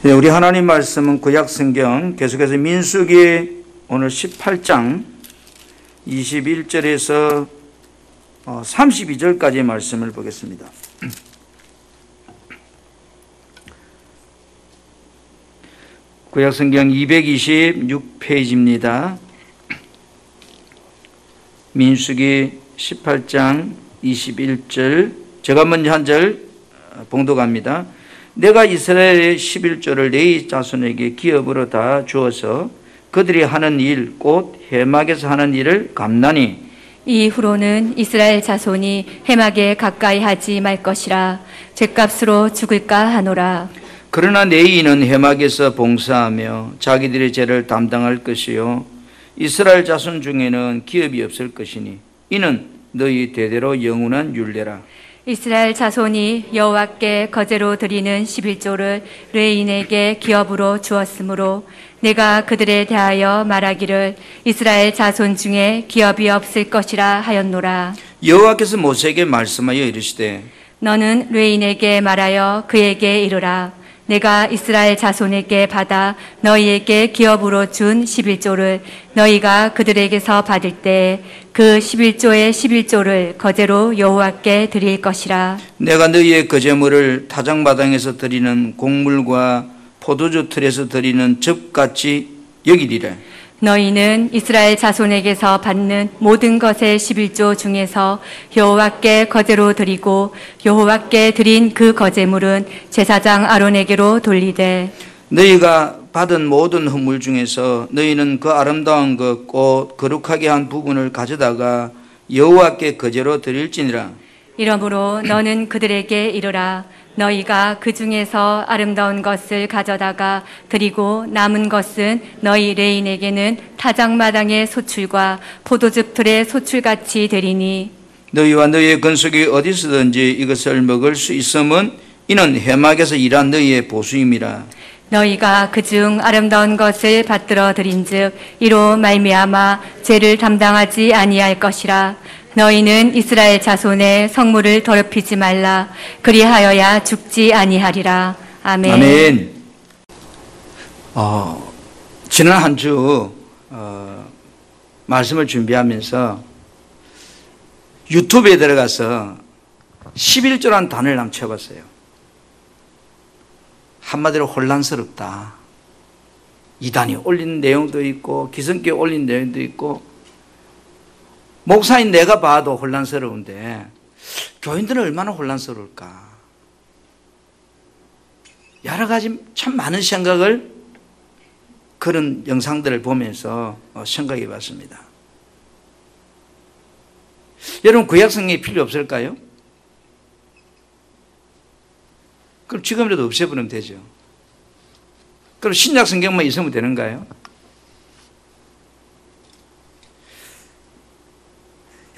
네, 우리 하나님 말씀은 구약성경 계속해서 민수기 오늘 18장 21절에서 32절까지의 말씀을 보겠습니다. 구약성경 226페이지입니다. 민수기 18장 21절, 제가 먼저 한 절 봉독합니다. 내가 이스라엘의 11조를 네 자손에게 기업으로 다 주어서 그들이 하는 일 곧 해막에서 하는 일을 갚나니 이후로는 이스라엘 자손이 해막에 가까이 하지 말 것이라 죗값으로 죽을까 하노라. 그러나 내 이는 해막에서 봉사하며 자기들의 죄를 담당할 것이요 이스라엘 자손 중에는 기업이 없을 것이니 이는 너희 대대로 영원한 율례라. 이스라엘 자손이 여호와께 거제로 드리는 11조를 레인에게 기업으로 주었으므로 내가 그들에 대하여 말하기를 이스라엘 자손 중에 기업이 없을 것이라 하였노라. 여호와께서 모세에게 말씀하여 이르시되 너는 레인에게 말하여 그에게 이르라. 내가 이스라엘 자손에게 받아 너희에게 기업으로 준 11조를 너희가 그들에게서 받을 때 그 11조의 11조를 거제로 여호와께 드릴 것이라. 내가 너희의 거제물을 타작마당에서 드리는 곡물과 포도주 틀에서 드리는 즙같이 여기리라. 너희는 이스라엘 자손에게서 받는 모든 것의 11조 중에서 여호와께 거제로 드리고 여호와께 드린 그 거제물은 제사장 아론에게로 돌리되 너희가 받은 모든 헌물 중에서 너희는 그 아름다운 것 곧 거룩하게 한 부분을 가져다가 여호와께 거제로 드릴지니라. 이러므로 너는 그들에게 이르라. 너희가 그 중에서 아름다운 것을 가져다가 드리고 남은 것은 너희 레인에게는 타작마당의 소출과 포도즙 틀의 소출같이 드리니 너희와 너희의 건속이 어디서든지 이것을 먹을 수 있음은 이는 해막에서 일한 너희의 보수임이라. 너희가 그중 아름다운 것을 받들어 드린즉 이로 말미암아 죄를 담당하지 아니할 것이라. 너희는 이스라엘 자손의 성물을 더럽히지 말라. 그리하여야 죽지 아니하리라. 아멘. 아멘. 지난 한 주 말씀을 준비하면서 유튜브에 들어가서 11조라는 단어를 한번 쳐봤어요. 한마디로 혼란스럽다. 이단이 올린 내용도 있고 기성교회 올린 내용도 있고 목사인 내가 봐도 혼란스러운데 교인들은 얼마나 혼란스러울까. 여러 가지 참 많은 생각을 그런 영상들을 보면서 생각해 봤습니다. 여러분 구약성경이 필요 없을까요? 그럼 지금이라도 없애버리면 되죠. 그럼 신약성경만 있으면 되는가요?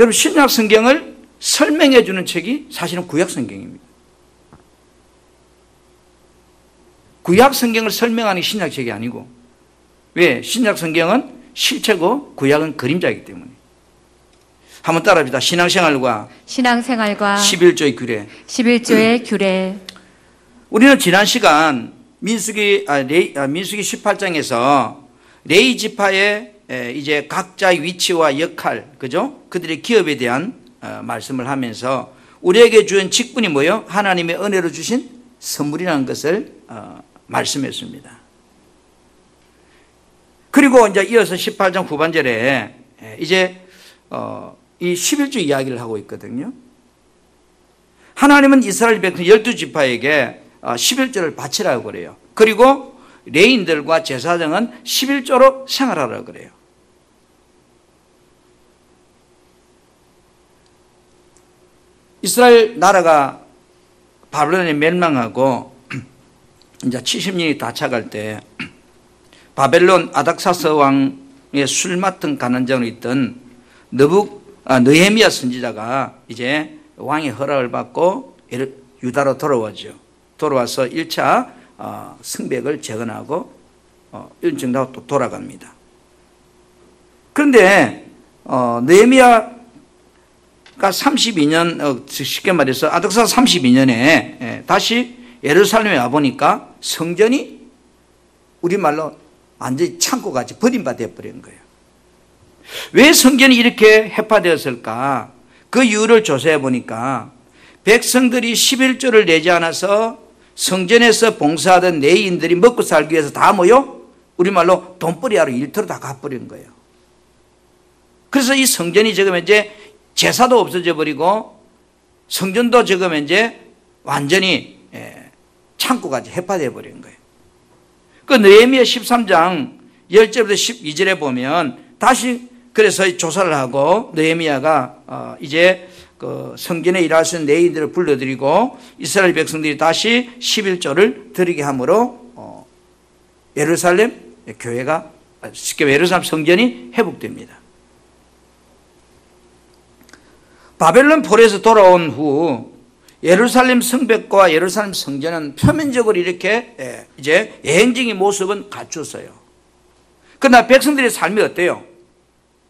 여러분 신약성경을 설명해 주는 책이 사실은 구약성경입니다. 구약성경을 설명하는 게 신약책이 아니고 왜? 신약성경은 실체고 구약은 그림자이기 때문에. 한번 따라합시다. 신앙생활과 11조의 규례. 11조의 규례. 우리는 지난 시간 민수기 18장에서 레위 지파의 이제 각자의 위치와 역할, 그죠? 그들의 기업에 대한 말씀을 하면서 우리에게 주은 직분이 뭐예요? 하나님의 은혜로 주신 선물이라는 것을 말씀했습니다. 그리고 이제 이어서 18장 후반절에 이제 이 11조 이야기를 하고 있거든요. 하나님은 이스라엘 백성 12지파에게 11조를 바치라고 그래요. 그리고 레인들과 제사장은 11조로 생활하라고 그래요. 이스라엘 나라가 바벨론에 멸망하고 이제 70년이 다 차갈 때 바벨론 아닥사스 왕의 술 맡은 가난장으로 있던 느헤미야 선지자가 이제 왕의 허락을 받고 유다로 돌아오죠. 돌아와서 1차 승백을 재건하고 일정하고 또 돌아갑니다. 그런데 느헤미야가 32년 쉽게 말해서 아닥사 32년에 다시 예루살렘에 와보니까 성전이 우리말로 완전히 창고같이 버림받아 버린 거예요. 왜 성전이 이렇게 해파되었을까? 그 이유를 조사해 보니까 백성들이 11조를 내지 않아서 성전에서 봉사하던 레위인들이 먹고 살기 위해서 다 모여 우리말로 돈벌이하러 일터로 다 가버린 거예요. 그래서 이 성전이 지금 이제 제사도 없어져 버리고 성전도 지금 이제 완전히 창고같이 해파되어 버린 거예요. 그 느헤미야 13장 10절부터 12절에 보면 다시 그래서 조사를 하고 느헤미야가 이제 그 성전에 일할 수 있는 레위인들을 불러들이고 이스라엘 백성들이 다시 11조를 드리게 함으로 예루살렘 교회가 쉽게 예루살렘 성전이 회복됩니다. 바벨론 포로에서 돌아온 후 예루살렘 성벽과 예루살렘 성전은 표면적으로 이렇게 이제 예행적인 모습은 갖췄어요. 그러나 백성들의 삶이 어때요?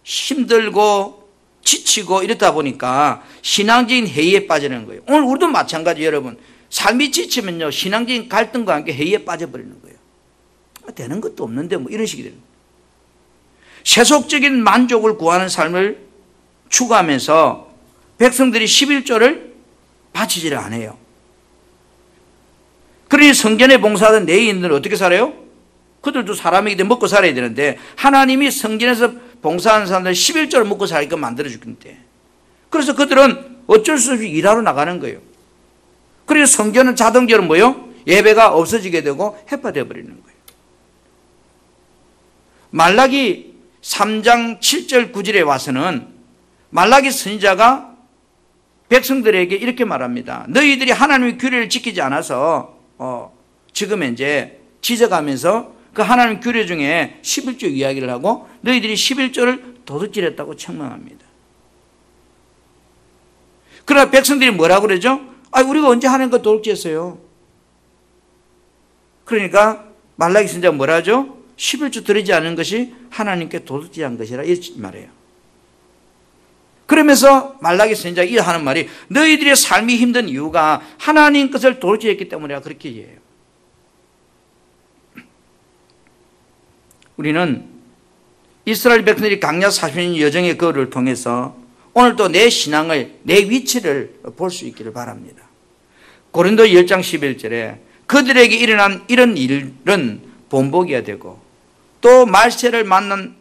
힘들고 지치고 이렇다 보니까 신앙적인 해이에 빠지는 거예요. 오늘 우리도 마찬가지. 여러분 삶이 지치면요 신앙적인 갈등과 함께 해이에 빠져버리는 거예요. 되는 것도 없는데 뭐 이런 식이 되는 거예요. 세속적인 만족을 구하는 삶을 추구하면서 백성들이 11조를 바치지를 않아요. 그러니 성전에 봉사하던 레위인들은 어떻게 살아요? 그들도 사람이기 때문에 먹고 살아야 되는데 하나님이 성전에서 봉사하는 사람들 11조를 먹고 살게끔 만들어주는데 그래서 그들은 어쩔 수 없이 일하러 나가는 거예요. 그래서 성전은 자동적으로 뭐요? 예배가 없어지게 되고 해파되어 버리는 거예요. 말라기 3장 7절 9절에 와서는 말라기 선지자가 백성들에게 이렇게 말합니다. 너희들이 하나님의 규례를 지키지 않아서 지금 이제 지적하면서 그 하나님 규례 중에 11조 이야기를 하고 너희들이 11조를 도둑질했다고 책망합니다. 그러나 백성들이 뭐라고 그러죠? 우리가 언제 하나님 거 도둑질했어요? 그러니까 말라기 선지자가 뭐라 하죠? 11조 드리지 않은 것이 하나님께 도둑질한 것이라 이렇게 말해요. 그러면서 말라기 선지자가 이 하는 말이 너희들의 삶이 힘든 이유가 하나님 것을 도둑질했기 때문이라 그렇게 이해해요. 우리는 이스라엘 백성들이 광야 40년 여정의 거를 통해서 오늘도 내 신앙을 내 위치를 볼 수 있기를 바랍니다. 고린도 10장 11절에 그들에게 일어난 이런 일은 본보기가 되고 또 말세를 만난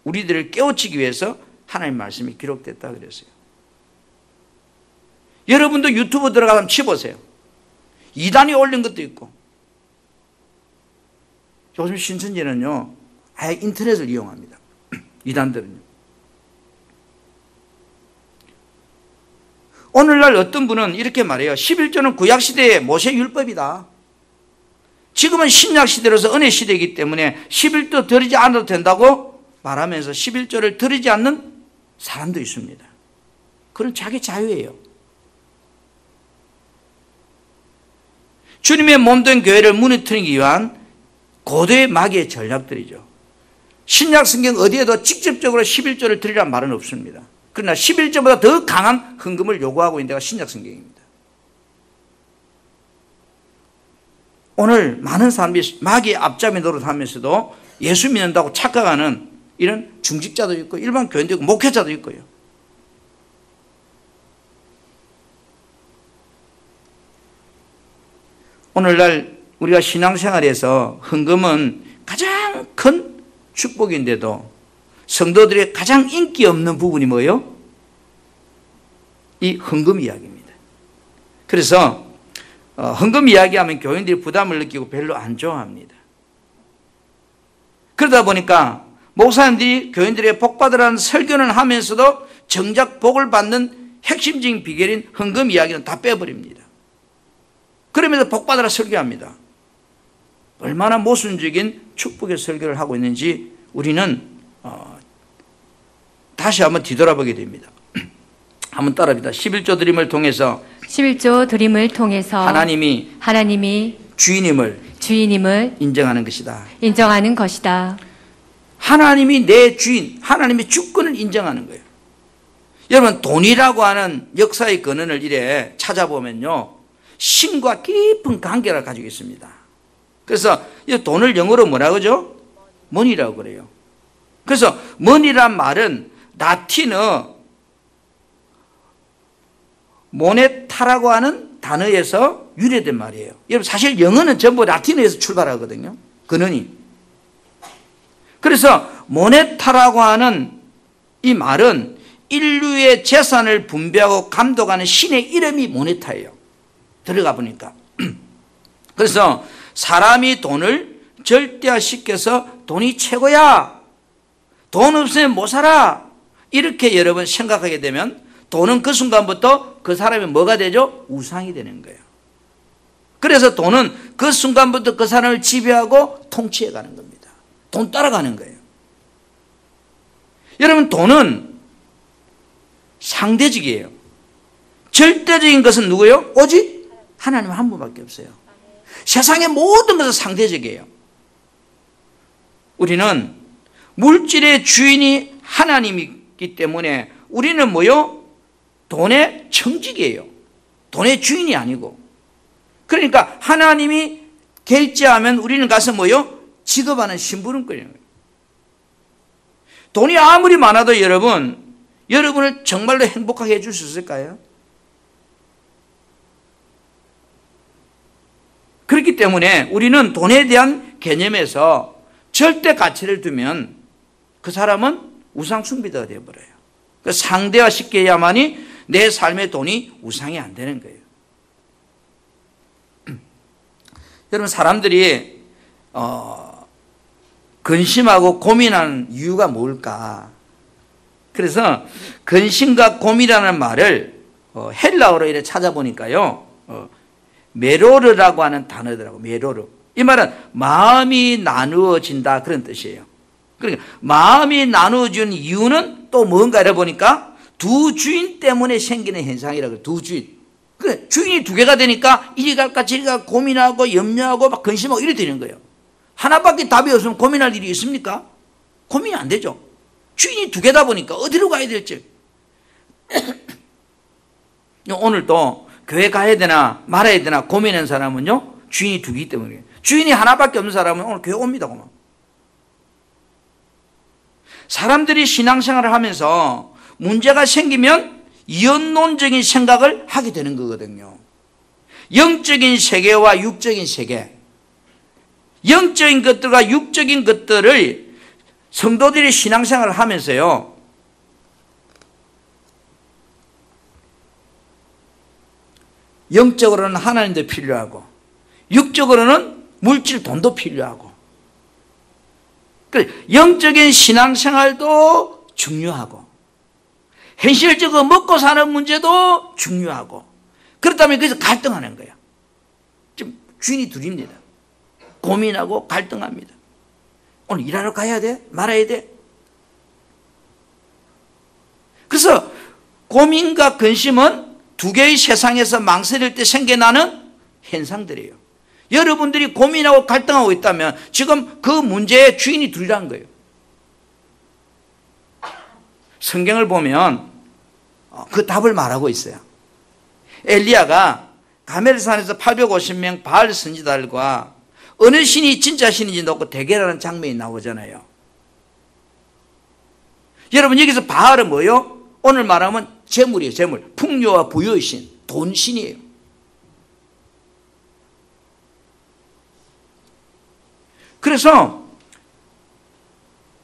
우리들을 깨우치기 위해서 하나님 말씀이 기록됐다 그랬어요. 여러분도 유튜브 들어가서 치보세요. 이단이 올린 것도 있고 요즘 신천지는요 아예 인터넷을 이용합니다. 이단들은요. 오늘날 어떤 분은 이렇게 말해요. 11조는 구약시대의 모세율법이다. 지금은 신약시대로서 은혜시대이기 때문에 11조 드리지 않아도 된다고 말하면서 11조를 드리지 않는 사람도 있습니다. 그건 자기 자유예요. 주님의 몸된 교회를 무너뜨리기 위한 고도의 마귀의 전략들이죠. 신약 성경 어디에도 직접적으로 11조를 드리라는 말은 없습니다. 그러나 11조보다 더 강한 헌금을 요구하고 있는 데가 신약 성경입니다. 오늘 많은 사람들이 마귀의 앞잡이 노릇하면서도 예수 믿는다고 착각하는 이런 중직자도 있고 일반 교인도 있고 목회자도 있고요. 오늘날 우리가 신앙생활에서 헌금은 가장 큰 축복인데도 성도들의 가장 인기 없는 부분이 뭐예요? 이 헌금 이야기입니다. 그래서 헌금 이야기하면 교인들이 부담을 느끼고 별로 안 좋아합니다. 그러다 보니까 목사님들이 교인들에게 복받으라는 설교는 하면서도 정작 복을 받는 핵심적인 비결인 헌금 이야기는 다 빼버립니다. 그러면서 복받으라 설교합니다. 얼마나 모순적인 축복의 설교를 하고 있는지 우리는 다시 한번 뒤돌아보게 됩니다. 한번 따라합니다. 11조 드림을 통해서 11조 드림을 통해서 하나님이 주인임을 인정하는 것이다. 인정하는 것이다. 하나님이 내 주인, 하나님의 주권을 인정하는 거예요. 여러분 돈이라고 하는 역사의 근원을 이래 찾아보면요 신과 깊은 관계를 가지고 있습니다. 그래서 이 돈을 영어로 뭐라 그러죠? money라고 그래요. 그래서 money란 말은 라틴어 모네타라고 하는 단어에서 유래된 말이에요. 여러분 사실 영어는 전부 라틴어에서 출발하거든요. 근원이. 그래서 모네타라고 하는 이 말은 인류의 재산을 분배하고 감독하는 신의 이름이 모네타예요. 들어가 보니까. 그래서 사람이 돈을 절대화시켜서 돈이 최고야, 돈 없으면 못 살아, 이렇게 여러분 생각하게 되면 돈은 그 순간부터 그 사람이 뭐가 되죠? 우상이 되는 거예요. 그래서 돈은 그 순간부터 그 사람을 지배하고 통치해 가는 겁니다. 돈 따라가는 거예요. 여러분 돈은 상대적이에요. 절대적인 것은 누구예요? 오직 하나님 한 분밖에 없어요. 세상의 모든 것은 상대적이에요. 우리는 물질의 주인이 하나님이기 때문에 우리는 뭐요? 돈의 청직이에요. 돈의 주인이 아니고. 그러니까 하나님이 결제하면 우리는 가서 뭐요? 지급하는 심부름꾼이에요. 돈이 아무리 많아도 여러분을 정말로 행복하게 해줄 수 있을까요? 그렇기 때문에 우리는 돈에 대한 개념에서 절대 가치를 두면 그 사람은 우상숭배자가 되어버려요. 상대화시켜야만이 내 삶의 돈이 우상이 안 되는 거예요. 여러분 사람들이 근심하고 고민하는 이유가 뭘까? 그래서 근심과 고민이라는 말을 헬라어로 이렇게 찾아보니까요, 메로르라고 하는 단어더라고. 메로르. 이 말은 마음이 나누어진다, 그런 뜻이에요. 그러니까 마음이 나누어진 이유는 또 뭔가 알아보니까 두 주인 때문에 생기는 현상이라고 해요. 두 주인. 그래, 주인이 두 개가 되니까 이리 갈까 저리 갈까 고민하고 염려하고 막 근심하고 이래 되는 거예요. 하나밖에 답이 없으면 고민할 일이 있습니까? 고민이 안 되죠. 주인이 두 개다 보니까 어디로 가야 될지. 오늘도 교회 가야 되나 말아야 되나 고민하는 사람은요, 주인이 두 개이기 때문에. 주인이 하나밖에 없는 사람은 오늘 교회 옵니다. 그만. 사람들이 신앙생활을 하면서 문제가 생기면 이언론적인 생각을 하게 되는 거거든요. 영적인 세계와 육적인 세계, 영적인 것들과 육적인 것들을 성도들이 신앙생활을 하면서요, 영적으로는 하나님도 필요하고 육적으로는 물질 돈도 필요하고, 영적인 신앙생활도 중요하고 현실적으로 먹고 사는 문제도 중요하고, 그렇다면 거기서 갈등하는 거야. 지금 주인이 둘입니다. 고민하고 갈등합니다. 오늘 일하러 가야 돼? 말아야 돼? 그래서 고민과 근심은 두 개의 세상에서 망설일 때 생겨나는 현상들이에요. 여러분들이 고민하고 갈등하고 있다면 지금 그 문제의 주인이 둘이라는 거예요. 성경을 보면 그 답을 말하고 있어요. 엘리야가 가멜산에서 850명 바알 선지자들과 어느 신이 진짜 신인지 놓고 대결하는 장면이 나오잖아요. 여러분 여기서 바알은 뭐예요? 오늘 말하면 재물이에요. 재물. 풍요와 부여의 신, 돈 신이에요. 그래서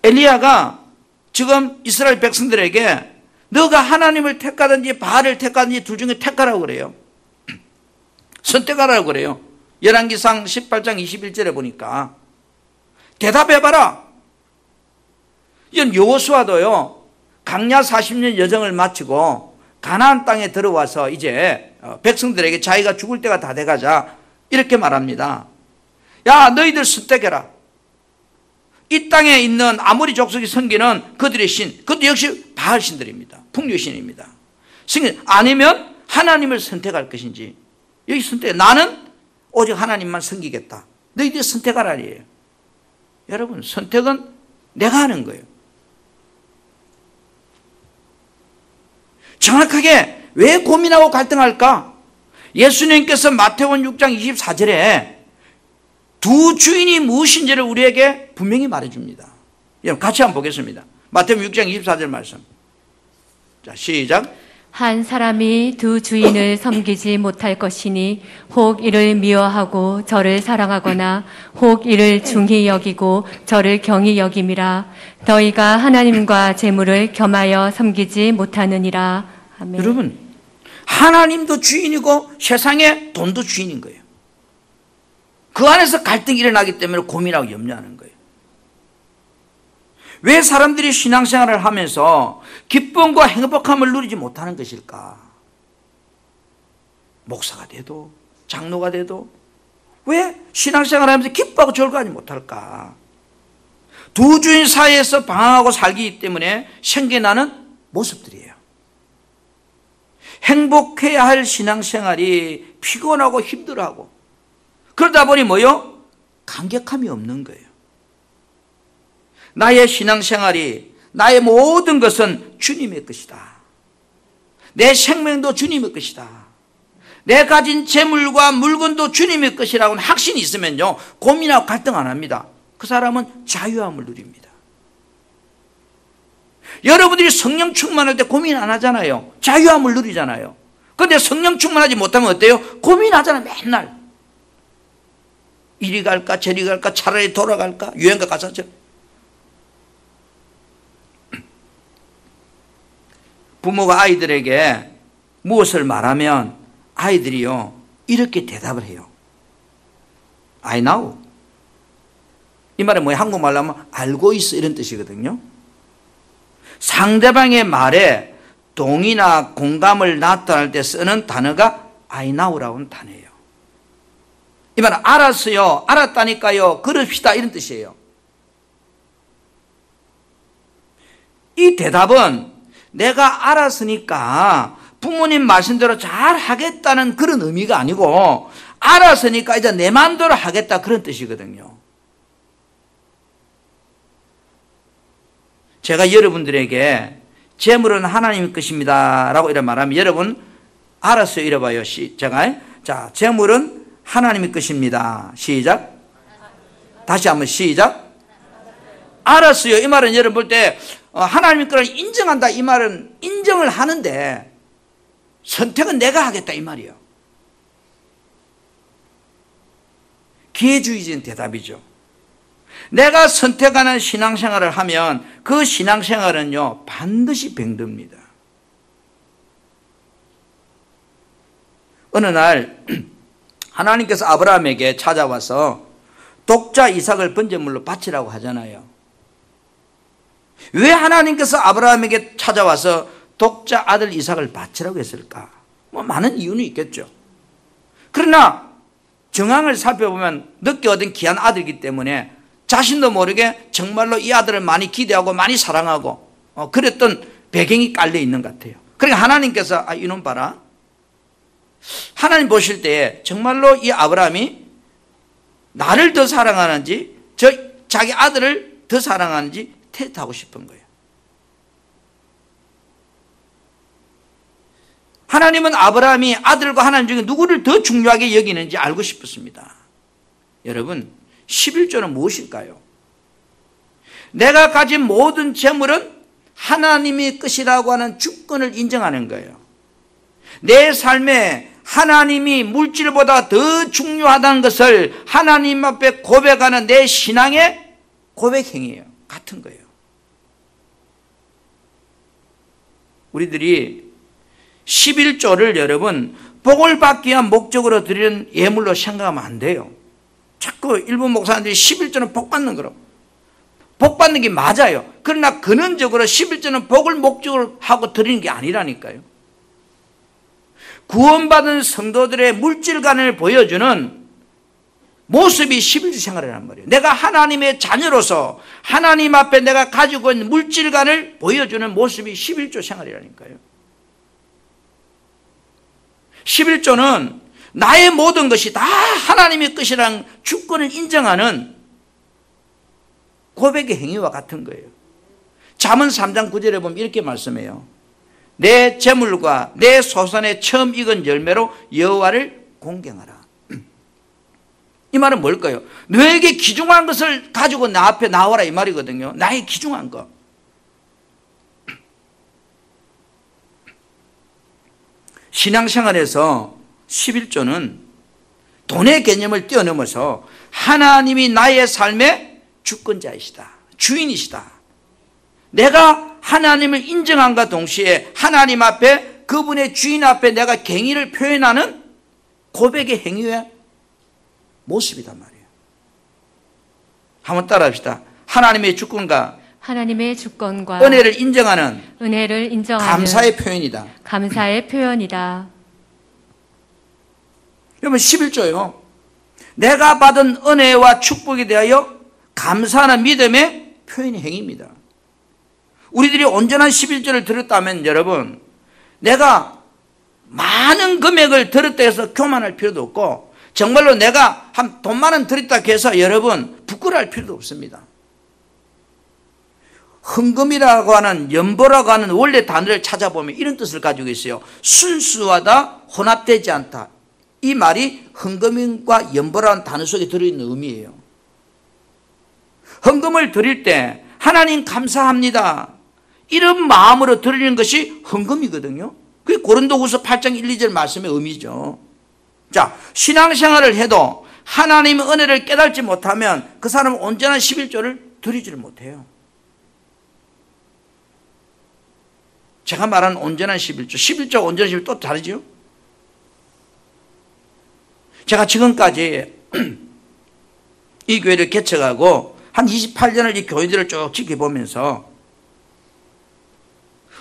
엘리야가 지금 이스라엘 백성들에게 너가 하나님을 택하든지 바알을 택하든지 둘 중에 택하라고 그래요. 선택하라고 그래요. 열왕기상 18장 21절에 보니까 대답해봐라. 이건 여호수아도요, 강야 40년 여정을 마치고 가나안 땅에 들어와서 이제 백성들에게 자기가 죽을 때가 다 돼가자 이렇게 말합니다. 야, 너희들 선택해라. 이 땅에 있는 아모리 족속이 섬기는 그들의 신, 그것도 역시 바알 신들입니다. 풍요신입니다. 아니면 하나님을 선택할 것인지. 여기 선택, 나는 오직 하나님만 섬기겠다. 너희들 선택하라니에요. 여러분, 선택은 내가 하는 거예요. 정확하게 왜 고민하고 갈등할까? 예수님께서 마태복음 6장 24절에 두 주인이 무엇인지를 우리에게 분명히 말해줍니다. 여러분 같이 한번 보겠습니다. 마태복음 6장 24절 말씀. 자, 시작. 한 사람이 두 주인을 섬기지 못할 것이니 혹 이를 미워하고 저를 사랑하거나 혹 이를 중히 여기고 저를 경히 여김이라. 너희가 하나님과 재물을 겸하여 섬기지 못하느니라. 아멘. 여러분, 하나님도 주인이고 세상의 돈도 주인인 거예요. 그 안에서 갈등이 일어나기 때문에 고민하고 염려하는 거예요. 왜 사람들이 신앙생활을 하면서 기쁨과 행복함을 누리지 못하는 것일까? 목사가 돼도 장로가 돼도 왜 신앙생활을 하면서 기뻐하고 즐거워하지 못할까? 두 주인 사이에서 방황하고 살기 때문에 생겨나는 모습들이에요. 행복해야 할 신앙생활이 피곤하고 힘들어하고 그러다 보니 뭐요? 감격함이 없는 거예요. 나의 신앙생활이 나의 모든 것은 주님의 것이다. 내 생명도 주님의 것이다. 내 가진 재물과 물건도 주님의 것이라고는 확신이 있으면요 고민하고 갈등 안 합니다. 그 사람은 자유함을 누립니다. 여러분들이 성령 충만할 때 고민 안 하잖아요. 자유함을 누리잖아요. 그런데 성령 충만하지 못하면 어때요? 고민하잖아요. 맨날 이리 갈까 저리 갈까 차라리 돌아갈까 유행가 가사처럼. 부모가 아이들에게 무엇을 말하면 아이들이요 이렇게 대답을 해요. I know. 이 말은 뭐예요? 한국말로 하면 알고 있어 이런 뜻이거든요. 상대방의 말에 동의나 공감을 나타낼 때 쓰는 단어가 I know라고 하는 단어예요. 이 말은 알았어요, 알았다니까요, 그럽시다 이런 뜻이에요. 이 대답은 내가 알았으니까 부모님 말씀대로 잘 하겠다는 그런 의미가 아니고 알았으니까 이제 내 마음대로 하겠다 그런 뜻이거든요. 제가 여러분들에게 재물은 하나님 것입니다 라고 이런 말하면 여러분 알았어요 이래봐요. 제가 자 재물은 하나님의 것입니다. 시작. 다시 한번 시작. 알았어요. 이 말은 여러분 볼 때 하나님의 것을 인정한다 이 말은 인정을 하는데 선택은 내가 하겠다 이 말이에요. 기회주의적인 대답이죠. 내가 선택하는 신앙생활을 하면 그 신앙생활은요 반드시 병듭니다. 어느 날 하나님께서 아브라함에게 찾아와서 독자 이삭을 번제물로 바치라고 하잖아요. 왜 하나님께서 아브라함에게 찾아와서 독자 아들 이삭을 바치라고 했을까? 뭐 많은 이유는 있겠죠. 그러나 정황을 살펴보면 늦게 얻은 귀한 아들이기 때문에 자신도 모르게 정말로 이 아들을 많이 기대하고 많이 사랑하고 그랬던 배경이 깔려 있는 것 같아요. 그러니까 하나님께서 이놈 봐라. 하나님 보실 때에 정말로 이 아브라함이 나를 더 사랑하는지 자기 아들을 더 사랑하는지 테스트하고 싶은 거예요. 하나님은 아브라함이 아들과 하나님 중에 누구를 더 중요하게 여기는지 알고 싶었습니다. 여러분 11조는 무엇일까요? 내가 가진 모든 재물은 하나님의 것이라고 하는 주권을 인정하는 거예요. 내 삶에 하나님이 물질보다 더 중요하다는 것을 하나님 앞에 고백하는 내 신앙의 고백 행위예요. 같은 거예요. 우리들이 11조를 여러분 복을 받기 위한 목적으로 드리는 예물로 생각하면 안 돼요. 자꾸 일부 목사님들이 11조는 복 받는 거라고. 복 받는 게 맞아요. 그러나 근원적으로 11조는 복을 목적으로 하고 드리는 게 아니라니까요. 구원받은 성도들의 물질관을 보여주는 모습이 11조 생활이란 말이에요. 내가 하나님의 자녀로서 하나님 앞에 내가 가지고 있는 물질관을 보여주는 모습이 11조 생활이라니까요. 11조는 나의 모든 것이 다 하나님의 것이라는 주권을 인정하는 고백의 행위와 같은 거예요. 잠언 3장 9절에 보면 이렇게 말씀해요. 내 재물과 내 소산의 처음 익은 열매로 여호와를 공경하라. 이 말은 뭘까요? 너에게 귀중한 것을 가지고 나 앞에 나와라 이 말이거든요. 나의 귀중한 것. 신앙생활에서 11조는 돈의 개념을 뛰어넘어서 하나님이 나의 삶의 주권자이시다, 주인이시다. 내가 하나님을 인정함과 동시에 하나님 앞에, 그분의 주인 앞에 내가 경의를 표현하는 고백의 행위의 모습이단 말이에요. 한번 따라합시다. 하나님의 주권과 은혜를 인정하는 감사의 표현이다. 감사의 표현이다. 여러분 11조요. 내가 받은 은혜와 축복에 대하여 감사하는 믿음의 표현의 행위입니다. 우리들이 온전한 11조를 들었다면 여러분, 내가 많은 금액을 들었다 해서 교만할 필요도 없고, 정말로 내가 한 돈 만 원 들었다 해서 여러분 부끄러워할 필요도 없습니다. 헌금이라고 하는, 연보라고 하는 원래 단어를 찾아보면 이런 뜻을 가지고 있어요. 순수하다, 혼합되지 않다. 이 말이 헌금과 연보라는 단어 속에 들어있는 의미예요. 헌금을 드릴 때 하나님 감사합니다, 이런 마음으로 드리는 것이 헌금이거든요. 그게 고린도후서 8장 1, 2절 말씀의 의미죠. 자, 신앙생활을 해도 하나님의 은혜를 깨닫지 못하면 그 사람은 온전한 11조를 드리지를 못해요. 제가 말하는 온전한 11조, 11조 온전한 11조 또 다르죠. 제가 지금까지 이 교회를 개척하고 한 28년을 이 교회들을 쭉 지켜보면서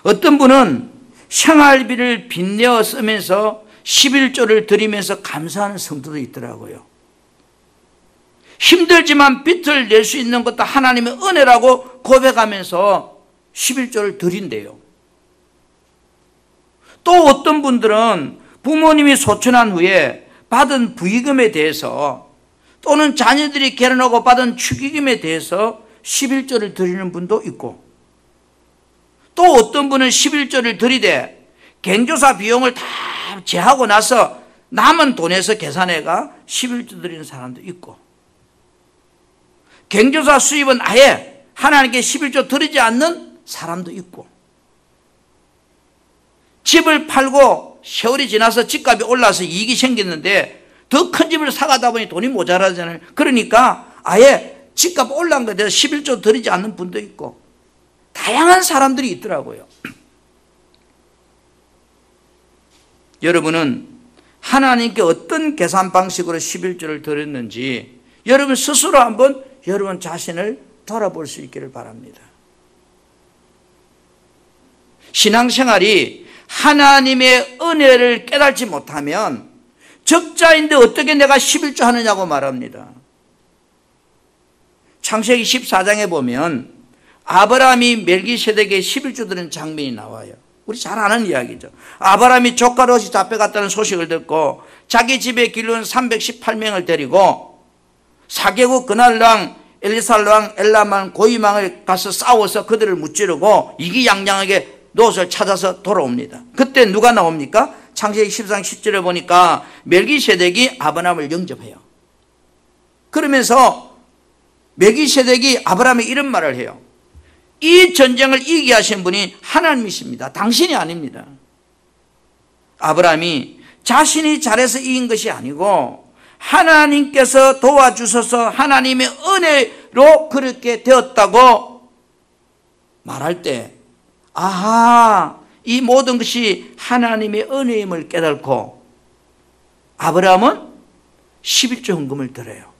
어떤 분은 생활비를 빚내어 쓰면서 11조를 드리면서 감사하는 성도도 있더라고요. 힘들지만 빚을 낼 수 있는 것도 하나님의 은혜라고 고백하면서 11조를 드린대요. 또 어떤 분들은 부모님이 소천한 후에 받은 부의금에 대해서, 또는 자녀들이 결혼하고 받은 축의금에 대해서 11조를 드리는 분도 있고, 또 어떤 분은 11조를 드리되 경조사 비용을 다 제하고 나서 남은 돈에서 계산해가 11조 드리는 사람도 있고, 경조사 수입은 아예 하나님께 11조 드리지 않는 사람도 있고, 집을 팔고 세월이 지나서 집값이 올라서 이익이 생겼는데 더 큰 집을 사가다 보니 돈이 모자라잖아요. 그러니까 아예 집값 올라간 것에 대해서 11조 드리지 않는 분도 있고, 다양한 사람들이 있더라고요. 여러분은 하나님께 어떤 계산 방식으로 11조를 드렸는지 여러분 스스로 한번 여러분 자신을 돌아볼 수 있기를 바랍니다. 신앙생활이 하나님의 은혜를 깨닫지 못하면 적자인데 어떻게 내가 11조 하느냐고 말합니다. 창세기 14장에 보면 아브라함이 멜기세덱에게 11조 드리는 장면이 나와요. 우리 잘 아는 이야기죠. 아브라함이 조카 롯이 잡혀갔다는 소식을 듣고 자기 집에 기르는 318명을 데리고 4개국 그날왕 엘리살왕 엘람왕 고이망을 가서 싸워서 그들을 무찌르고 이기양양하게 롯을 찾아서 돌아옵니다. 그때 누가 나옵니까? 창세기 14장 10절에 보니까 멜기세덱이 아브라함을 영접해요. 그러면서 멜기세덱이 아브라함에 이런 말을 해요. 이 전쟁을 이기게 하신 분이 하나님이십니다. 당신이 아닙니다. 아브라함이 자신이 잘해서 이긴 것이 아니고 하나님께서 도와주셔서 하나님의 은혜로 그렇게 되었다고 말할 때, 아하, 이 모든 것이 하나님의 은혜임을 깨닫고 아브라함은 11조 헌금을 드려요.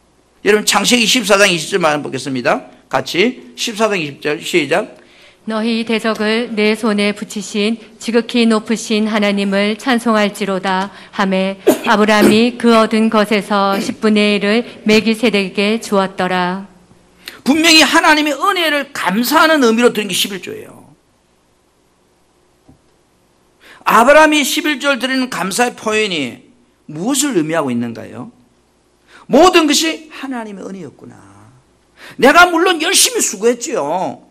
여러분 창세기 14장 20절 말씀 보겠습니다. 같이 14장 20절 시작. 너희 대적을 내 손에 붙이신 지극히 높으신 하나님을 찬송할지로다 하매 아브라함이 그 얻은 것에서 10분의 1을 멜기세덱에게 주었더라. 분명히 하나님의 은혜를 감사하는 의미로 드린 게 11조예요. 아브라함이 11조를 드리는 감사의 표현이 무엇을 의미하고 있는가요? 모든 것이 하나님의 은혜였구나. 내가 물론 열심히 수고했지요.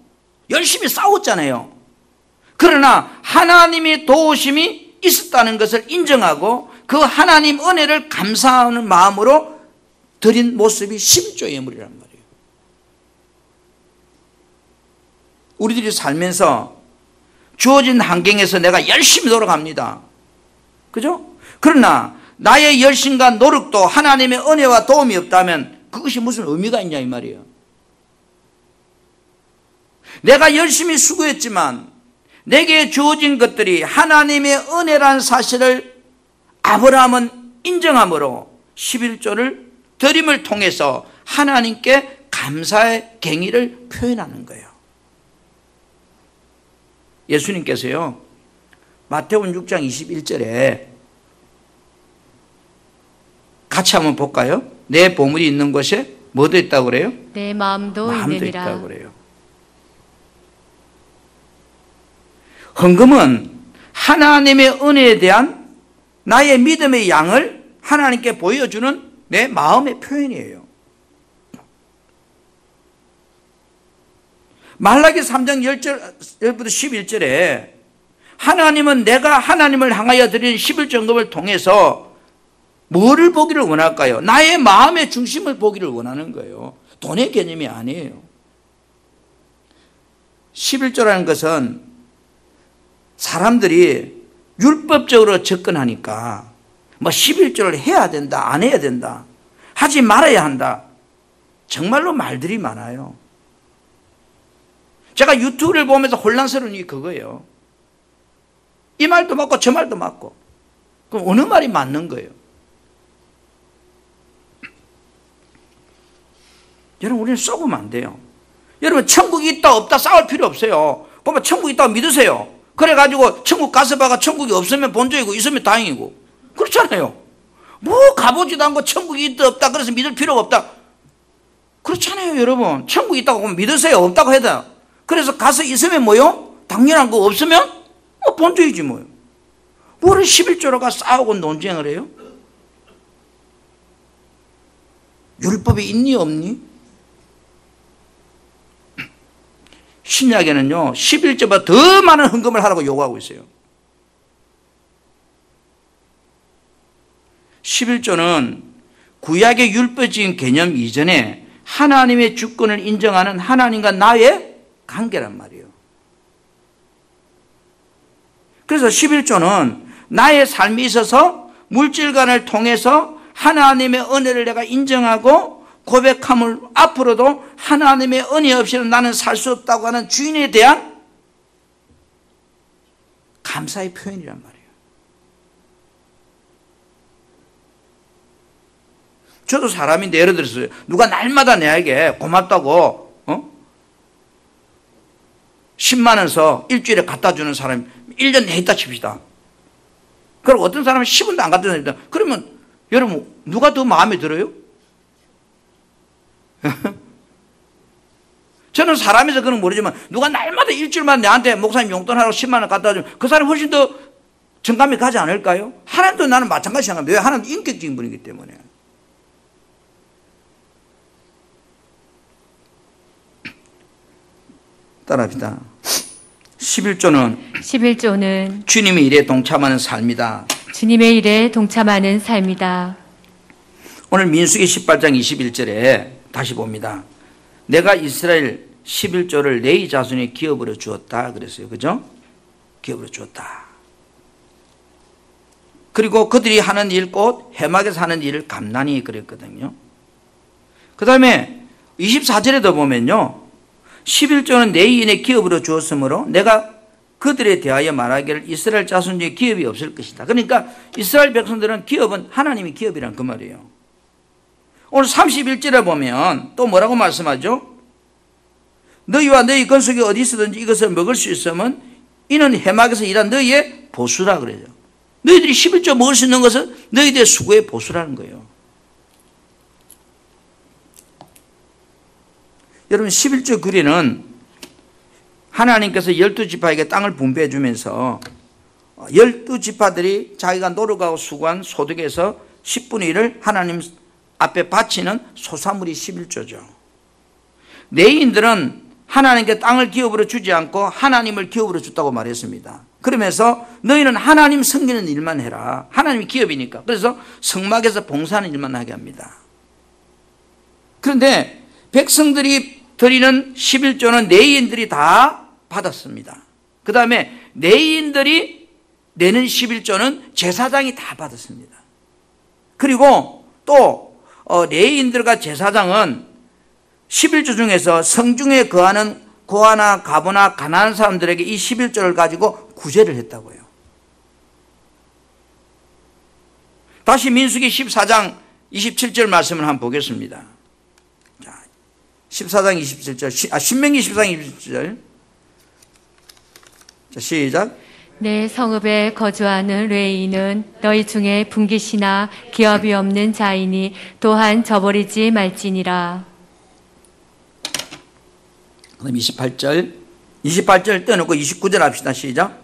열심히 싸웠잖아요. 그러나 하나님의 도우심이 있었다는 것을 인정하고 그 하나님 은혜를 감사하는 마음으로 드린 모습이 11조 예물이란 말이에요. 우리들이 살면서 주어진 환경에서 내가 열심히 노력합니다. 그죠? 그러나 나의 열심과 노력도 하나님의 은혜와 도움이 없다면 그것이 무슨 의미가 있냐 이 말이에요. 내가 열심히 수고했지만 내게 주어진 것들이 하나님의 은혜라는 사실을 아브라함은 인정함으로 11조를 드림을 통해서 하나님께 감사의 경의를 표현하는 거예요. 예수님께서요, 마태복음 6장 21절에 같이 한번 볼까요? 내 보물이 있는 곳에 뭐도 있다고 그래요? 내 마음도 있느니라. 있다고 그래요. 헌금은 하나님의 은혜에 대한 나의 믿음의 양을 하나님께 보여주는 내 마음의 표현이에요. 말라기 3장 10절부터 11절에 하나님은 내가 하나님을 향하여 드리는 11전금을 통해서 뭐를 보기를 원할까요? 나의 마음의 중심을 보기를 원하는 거예요. 돈의 개념이 아니에요. 11조라는 것은 사람들이 율법적으로 접근하니까 뭐 11조를 해야 된다, 안 해야 된다, 하지 말아야 한다, 정말로 말들이 많아요. 제가 유튜브를 보면서 혼란스러운 게 그거예요. 이 말도 맞고 저 말도 맞고. 그럼 어느 말이 맞는 거예요? 여러분, 우리는 쏘으면 안 돼요. 여러분, 천국이 있다 없다 싸울 필요 없어요. 보면 천국이 있다고 믿으세요. 그래가지고 천국 가서 봐가 천국이 없으면 본조이고 있으면 다행이고 그렇잖아요. 뭐 가보지도 않고 천국이 있다 없다 그래서 믿을 필요가 없다 그렇잖아요. 여러분, 천국이 있다고 하면 믿으세요. 없다고 해도. 그래서 가서 있으면 뭐요? 당연한 거, 없으면 뭐 본조이지 뭐요. 뭐를 11조로가 싸우고 논쟁을 해요? 율법이 있니 없니? 신약에는요 11조보다 더 많은 헌금을 하라고 요구하고 있어요. 11조는 구약의 율법적인 개념 이전에 하나님의 주권을 인정하는 하나님과 나의 관계란 말이에요. 그래서 11조는 나의 삶에 있어서 물질관을 통해서 하나님의 은혜를 내가 인정하고 고백함을 앞으로도 하나님의 은혜 없이는 나는 살 수 없다고 하는 주인에 대한 감사의 표현이란 말이에요. 저도 사람인데 예를 들어서 누가 날마다 내게 고맙다고 10만 원 써 일주일에 갖다 주는 사람이 1년 내에 있다 칩시다. 그럼 어떤 사람은 10원도 안 갖다 줍니다. 그러면 여러분, 누가 더 마음에 들어요? 저는 사람에서 그건 모르지만 누가 날마다 일주일만 내한테 목사님 용돈 하라고 10만 원 갖다 주면 그 사람이 훨씬 더 정감이 가지 않을까요? 하나님도 나는 마찬가지 생각합니다. 왜? 하나님도 인격적인 분이기 때문에. 따라합시다. 11조는 주님의 일에 동참하는 삶이다. 주님의 일에 동참하는 삶이다. 오늘 민수기 18장 21절에 다시 봅니다. 내가 이스라엘 11조를 레위 자손의 기업으로 주었다 그랬어요. 그죠? 기업으로 주었다. 그리고 그들이 하는 일, 곧 해막에서 하는 일을 감난히 그랬거든요. 그 다음에 24절에도 보면요, 11조는 레위인의 기업으로 주었으므로 내가 그들에 대하여 말하기를 이스라엘 자손 중에 기업이 없을 것이다. 그러니까 이스라엘 백성들은 기업은 하나님의 기업이란 그 말이에요. 오늘 31절에 보면 또 뭐라고 말씀하죠? 너희와 너희 건속이 어디 있든지 이것을 먹을 수 있으면 이는 해막에서 일한 너희의 보수라 그래요. 너희들이 11조 먹을 수 있는 것은 너희들의 수고의 보수라는 거예요. 여러분, 11조 규례는 하나님께서 12지파에게 땅을 분배해 주면서 12지파들이 자기가 노력하고 수고한 소득에서 10분의 1을 하나님 앞에 바치는 소사물이 11조죠. 레위인들은 하나님께 땅을 기업으로 주지 않고 하나님을 기업으로 줬다고 말했습니다. 그러면서 너희는 하나님 섬기는 일만 해라. 하나님이 기업이니까. 그래서 성막에서 봉사하는 일만 하게 합니다. 그런데 백성들이 드리는 11조는 레위인들이 다 받았습니다. 그 다음에 레위인들이 내는 11조는 제사장이 다 받았습니다. 그리고 또 레위인들과 제사장은 11조 중에서 성중에 거하는 고아나 가보나 가난한 사람들에게 이 11조를 가지고 구제를 했다고요. 다시 민수기 14장 27절 말씀을 한번 보겠습니다. 자, 14장 27절, 신명기 14장 27절. 자, 시작. 내 성읍에 거주하는 레위인은 너희 중에 분깃이나 기업이 없는 자이니 또한 저버리지 말지니라. 그럼 28절 떼놓고 29절 합시다. 시작.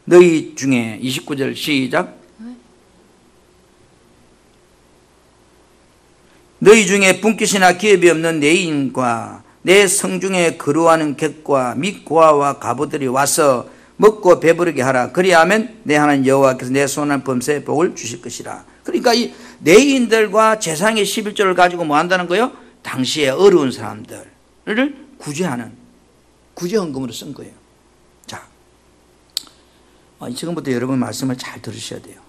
너희 중에 29절 시작. 너희 중에 분깃이나 기업이 없는 레위인과 내 성중에 거류하는 객과 및 고아와 가부들이 와서 먹고 배부르게 하라. 그리하면 내 하나님 여호와께서 내 손한 범사에 복을 주실 것이라. 그러니까 이 레위인들과 제사장의 11조를 가지고 뭐 한다는 거예요? 당시에 어려운 사람들을 구제하는 구제헌금으로 쓴 거예요. 자, 지금부터 여러분 말씀을 잘 들으셔야 돼요.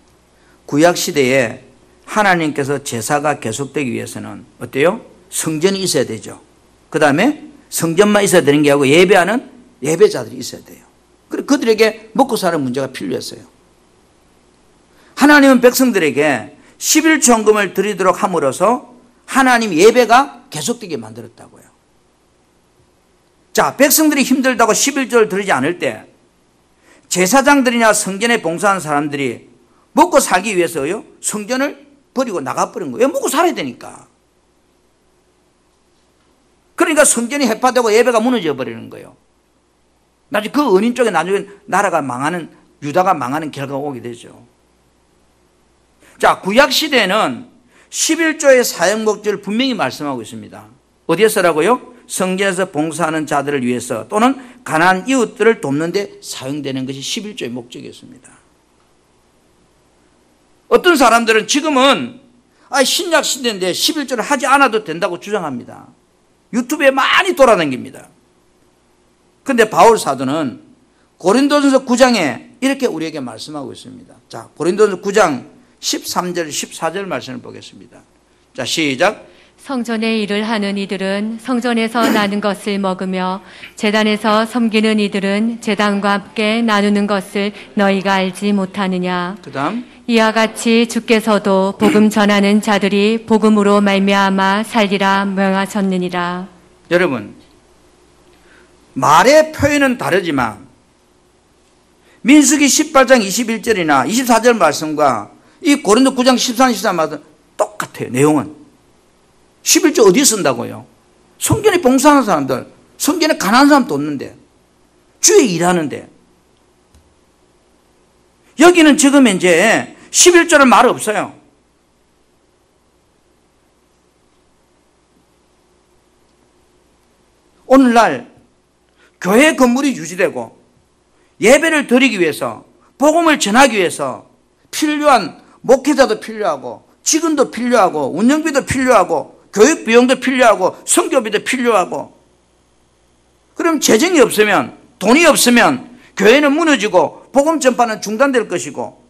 구약시대에 하나님께서 제사가 계속되기 위해서는 어때요? 성전이 있어야 되죠. 그 다음에 성전만 있어야 되는 게 아니고 예배하는 예배자들이 있어야 돼요. 그리고 그들에게 먹고 사는 문제가 필요했어요. 하나님은 백성들에게 11조헌금을 드리도록 함으로써 하나님 예배가 계속되게 만들었다고요. 자, 백성들이 힘들다고 11조를 드리지 않을 때 제사장들이나 성전에 봉사하는 사람들이 먹고 살기 위해서요 성전을 버리고 나가버린 거예요. 먹고 살아야 되니까. 그러니까 성전이 해파되고 예배가 무너져 버리는 거예요. 나중에 그 은인 쪽에 나중에 나라가 망하는, 유다가 망하는 결과가 오게 되죠. 자, 구약시대에는 11조의 사용 목적을 분명히 말씀하고 있습니다. 어디에서라고요? 성전에서 봉사하는 자들을 위해서 또는 가난한 이웃들을 돕는 데 사용되는 것이 11조의 목적이었습니다. 어떤 사람들은 지금은 신약 시대인데 11조를 하지 않아도 된다고 주장합니다. 유튜브에 많이 돌아다닙니다. 그런데 바울 사도는 고린도전서 9장에 이렇게 우리에게 말씀하고 있습니다. 자, 고린도전서 9장 13절 14절 말씀을 보겠습니다. 자, 시작. 성전의 일을 하는 이들은 성전에서 나는 것을 먹으며 제단에서 섬기는 이들은 제단과 함께 나누는 것을 너희가 알지 못하느냐. 그다음 이와 같이 주께서도 복음 전하는 자들이 복음으로 말미암아 살리라 명하셨느니라. 여러분, 말의 표현은 다르지만 민수기 18장 21절이나 24절 말씀과 이 고린도 9장 13, 14 말씀 똑같아요. 내용은 11조 어디에 쓴다고요? 성전에 봉사하는 사람들, 성전에 가난한 사람도 없는데, 주에 일하는데. 여기는 지금 이제 11조는 말 없어요. 오늘날 교회 건물이 유지되고 예배를 드리기 위해서, 복음을 전하기 위해서 필요한 목회자도 필요하고 직원도 필요하고 운영비도 필요하고 교육 비용도 필요하고 선교비도 필요하고, 그럼 재정이 없으면, 돈이 없으면 교회는 무너지고 복음 전파는 중단될 것이고,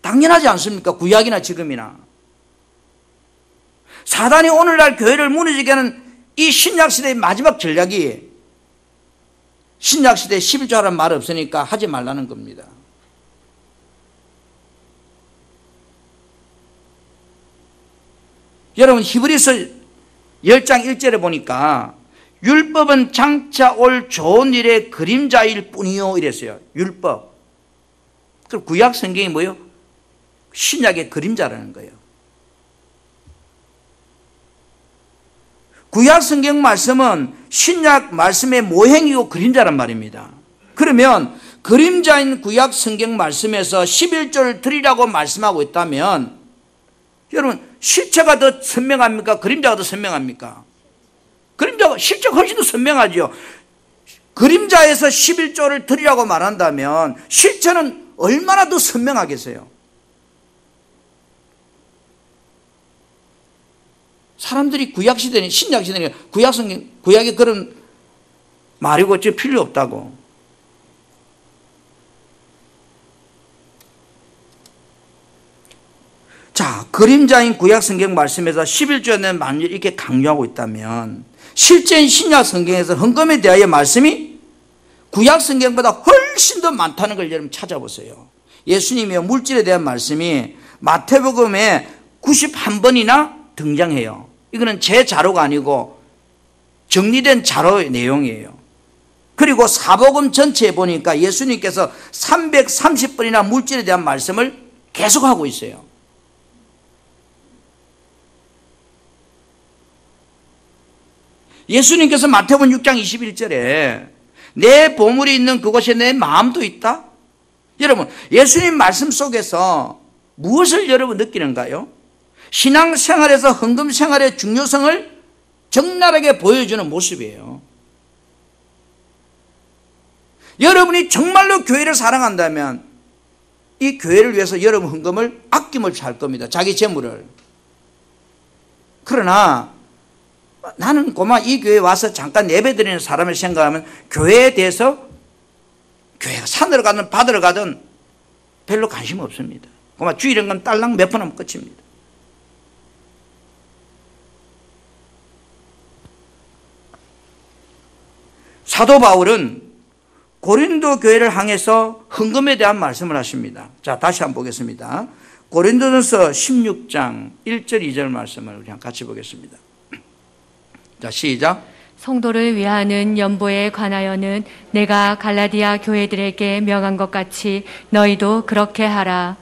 당연하지 않습니까? 구약이나 지금이나. 사단이 오늘날 교회를 무너지게 하는 이 신약시대의 마지막 전략이 신약시대에 11조 하라는 말 없으니까 하지 말라는 겁니다. 여러분, 히브리서 10장 1절에 보니까 율법은 장차 올 좋은 일의 그림자일 뿐이요 이랬어요. 율법. 그럼 구약 성경이 뭐예요? 신약의 그림자라는 거예요. 구약 성경 말씀은 신약 말씀의 모형이고 그림자란 말입니다. 그러면 그림자인 구약 성경 말씀에서 11조를 드리라고 말씀하고 있다면, 여러분, 실체가 더 선명합니까? 그림자가 더 선명합니까? 그림자가, 실체가 훨씬 더 선명하죠. 그림자에서 11조를 드리라고 말한다면 실체는 얼마나 더 선명하겠어요? 사람들이 구약 시대니 신약 시대니 구약에 그런 말이고 저 필요 없다고. 자, 그림자인 구약 성경 말씀에서 11조에는 만일 이렇게 강조하고 있다면 실제인 신약 성경에서 헌금에 대하여 말씀이 구약 성경보다 훨씬 더 많다는 걸 여러분 찾아보세요. 예수님의 물질에 대한 말씀이 마태복음에 91번이나 등장해요. 이거는 제 자료가 아니고 정리된 자료의 내용이에요. 그리고 사복음 전체에 보니까 예수님께서 330번이나 물질에 대한 말씀을 계속하고 있어요. 예수님께서 마태복음 6장 21절에 내 보물이 있는 그곳에 내 마음도 있다? 여러분, 예수님 말씀 속에서 무엇을 여러분 느끼는가요? 신앙생활에서 헌금생활의 중요성을 적나라하게 보여주는 모습이에요. 여러분이 정말로 교회를 사랑한다면 이 교회를 위해서 여러분 헌금을 아낌없이 할 겁니다. 자기 재물을. 그러나 나는 고마 이 교회에 와서 잠깐 예배드리는 사람을 생각하면 교회에 대해서 교회가 산으로 가든 바다로 가든 별로 관심 없습니다. 고마 주일은 딸랑 몇 번 하면 끝입니다. 사도 바울은 고린도 교회를 향해서 헌금에 대한 말씀을 하십니다. 자, 다시 한번 보겠습니다. 고린도전서 16장 1절 2절 말씀을 우리 같이 보겠습니다. 자, 시작. 성도를 위하는 연보에 관하여는 내가 갈라디아 교회들에게 명한 것 같이 너희도 그렇게 하라.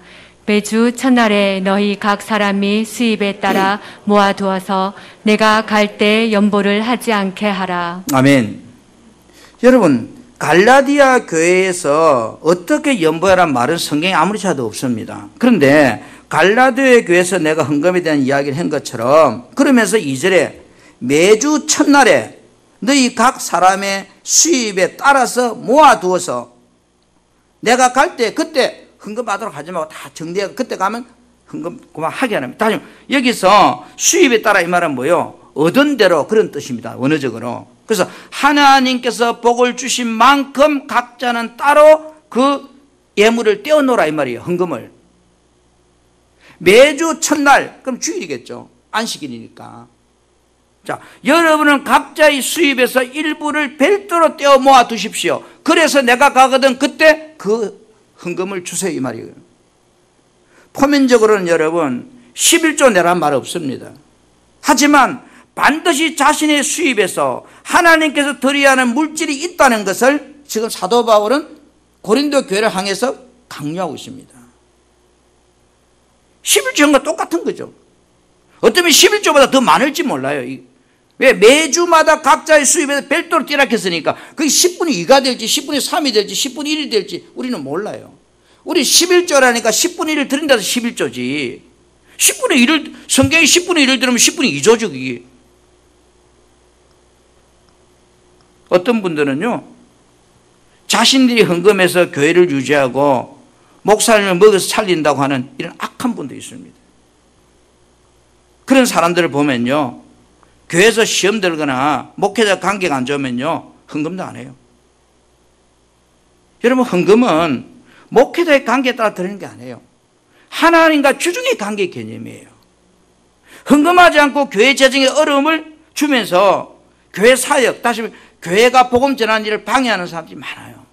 매주 첫날에 너희 각 사람이 수입에 따라 모아두어서 내가 갈 때 연보를 하지 않게 하라. 아멘. 여러분, 갈라디아 교회에서 어떻게 연보하란 말은 성경에 아무리 찾아도 없습니다. 그런데 갈라디아 교회에서 내가 헌금에 대한 이야기를 한 것처럼 그러면서 2절에 매주 첫날에 너희 각 사람의 수입에 따라서 모아두어서 내가 갈 때 그때 헌금 받으러 가지 말고 다 정리하고 그때 가면 헌금 그만하게 하는 거예요. 여기서 수입에 따라 이 말은 뭐예요? 얻은 대로 그런 뜻입니다. 원어적으로. 그래서 하나님께서 복을 주신 만큼 각자는 따로 그 예물을 떼어놓으라 이 말이에요. 헌금을. 매주 첫날, 그럼 주일이겠죠. 안식일이니까. 자, 여러분은 각자의 수입에서 일부를 별도로 떼어 모아 두십시오. 그래서 내가 가거든 그때 그 헌금을 주세요 이 말이에요. 표면적으로는 여러분 11조 내란 말 없습니다. 하지만 반드시 자신의 수입에서 하나님께서 드려야 하는 물질이 있다는 것을 지금 사도 바울은 고린도 교회를 향해서 강요하고 있습니다. 11조과 똑같은 거죠. 어쩌면 11조보다 더 많을지 몰라요. 왜? 매주마다 각자의 수입에서 별도로 떼락했으니까 그게 10분의 2가 될지 10분의 3이 될지 10분의 1이 될지 우리는 몰라요. 우리 11조라니까 10분의 1을 드린다서 11조지 10분의 1을 성경이 10분의 1을 들으면 10분의 2조죠 그게. 어떤 분들은요 자신들이 헌금해서 교회를 유지하고 목사님을 먹여서 살린다고 하는 이런 악한 분도 있습니다. 그런 사람들을 보면요 교회에서 시험 들거나 목회자 관계가 안 좋으면요 헌금도 안 해요. 여러분 헌금은 목회자의 관계에 따라 드리는 게 아니에요. 하나님과 주중의 관계의 개념이에요. 헌금하지 않고 교회 재정에 어려움을 주면서 교회 사역, 다시 말해 교회가 복음 전하는 일을 방해하는 사람들이 많아요.